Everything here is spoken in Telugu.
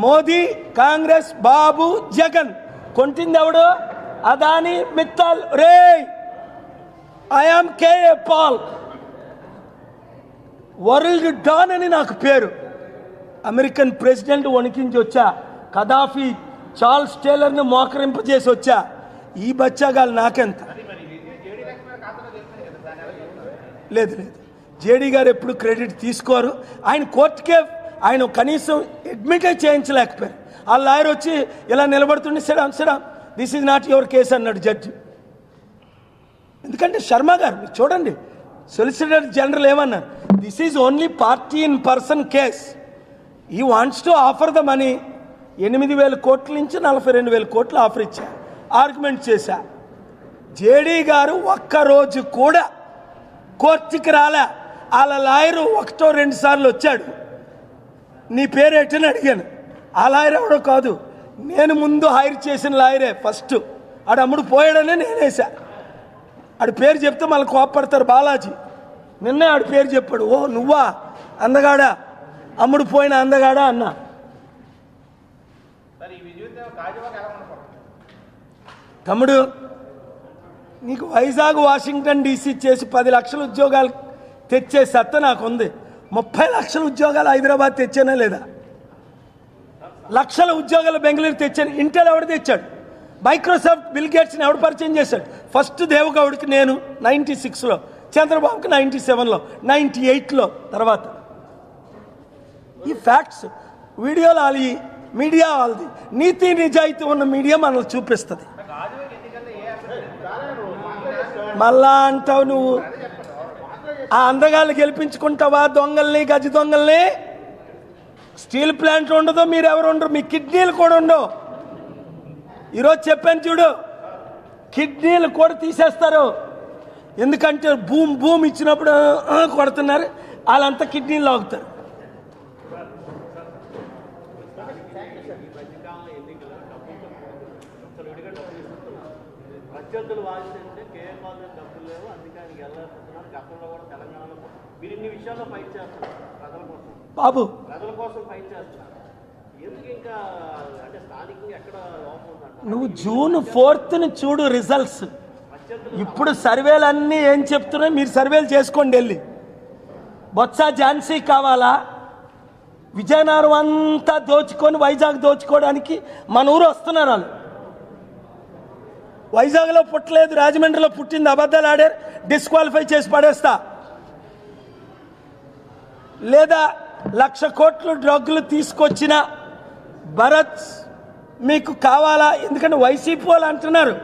మోదీ, కాంగ్రెస్, బాబు, జగన్. కొంటింది ఎవడు? అదాని, మిత్తల్. రే I'm KA Paul, world don అని నాకు పేరు. అమెరికన్ ప్రెసిడెంట్ వణికించి వచ్చా, కదాఫీ, చార్ల్స్ టేలర్ని మోకరింపజేసి వచ్చా. ఈ బచ్చాగాలు నాకెంత? లేదు లేదు, జేడీ గారు ఎప్పుడు క్రెడిట్ తీసుకోరు. ఆయన కోర్టుకే ఆయన కనీసం అడ్మిటే చేయించలేకపోయారు. ఆ లాయర్ వచ్చి ఇలా నిలబడుతుండే, sit down sit down, this is not your case అన్నాడు జడ్జి. ఎందుకంటే శర్మ గారు మీరు చూడండి, సొలిసిటర్ జనరల్ ఏమన్నారు, this is only party in person case, he wants to offer the money. 8,000 కోట్ల నుంచి 42,000 కోట్లు ఆఫర్ ఇచ్చా, ఆర్గ్యుమెంట్ చేశా. జేడీ గారు ఒక్కరోజు కూడా కోర్టుకి రాలే. వాళ్ళ లాయరు 1-2 సార్లు వచ్చాడు, నీ పేరు ఎట్టని అడిగాను. ఆ లాయర్ ఎవడో కాదు, నేను ముందు హైర్ చేసిన లాయరే. ఫస్ట్ ఆడు అమ్ముడు పోయాడనే నేనేసా. ఆడి పేరు చెప్తే మళ్ళీ కోప్పడతారు. బాలాజీ నిన్నే ఆడి పేరు చెప్పాడు. ఓ నువ్వా అందగాడా, అమ్ముడు పోయిన అందగాడా అన్నా. తమ్ముడు, నీకు వైజాగ్, వాషింగ్టన్ డీసీ చేసి 10 లక్షల ఉద్యోగాలు తెచ్చే సత్తా నాకుంది. 30 లక్షల ఉద్యోగాలు హైదరాబాద్ తెచ్చానా లేదా? లక్షల ఉద్యోగాలు బెంగళూరు తెచ్చాను. ఇంటెల్ ఎవడు తెచ్చాడు? మైక్రోసాఫ్ట్, బిల్ గేట్స్ని ఎవడు పరిచయం చేశాడు? ఫస్ట్ దేవగౌడ్కి నేను 96లో, చంద్రబాబుకి 97లో, 98లో. తర్వాత ఈ ఫ్యాక్ట్స్ వీడియోలు వాళ్ళి, మీడియా వాళ్ళది. నీతి నిజాయితీ ఉన్న మీడియా మనల్ని చూపిస్తుంది. మళ్ళా అంటావు నువ్వు, ఆ అందగాళ్ళు గెలిపించుకుంటావా? దొంగల్ని, గజ దొంగల్ని. స్టీల్ ప్లాంట్ ఉండదు, మీరు ఎవరు ఉండరు, మీ కిడ్నీలు కూడా ఉండవు. ఈరోజు చెప్పాను చూడు, కిడ్నీలు కూడా తీసేస్తారు. ఎందుకంటే భూమి ఇచ్చినప్పుడు కొడుతున్నారు, వాళ్ళంతా కిడ్నీలు లాగుతారు. ప్రత్యర్థులు వాదించే కేఏ పాల్ డబ్బులు లేవు, అందుకే ఆయన గెలలేకపోతున్నారు. గతంలో కూడా తెలంగాణలో మీరు ఇన్ని విషయాల్లో ఫైట్ చేస్తున్నారు, ప్రజల కోసం, బాబు ప్రజల కోసం ఫైట్ చేస్తున్నారు. ఎందుకు ఇంకా అంటే స్థానికంగా ఎక్కడ లోపం ఉందంట? నువ్వు June 4th చూడు రిజల్ట్స్. ఇప్పుడు సర్వేలన్నీ ఏం చెప్తున్నాయి, మీరు సర్వేలు చేసుకోండి వెళ్ళి. బొత్స ఝాన్సీ కావాలా? విజయనగరం అంతా దోచుకొని వైజాగ్ దోచుకోవడానికి మన ఊరు వస్తున్నారు వాళ్ళు. వైజాగ్లో పుట్టలేదు, రాజమండ్రిలో పుట్టింది, అబద్ధాలు ఆడారు, డిస్క్వాలిఫై చేసి పడేస్తా. లేదా 1,00,000 కోట్లు డ్రగ్లు తీసుకొచ్చిన భరత్ మీకు కావాలా? ఎందుకంటే వైసీపీ వాళ్ళు అంటున్నారు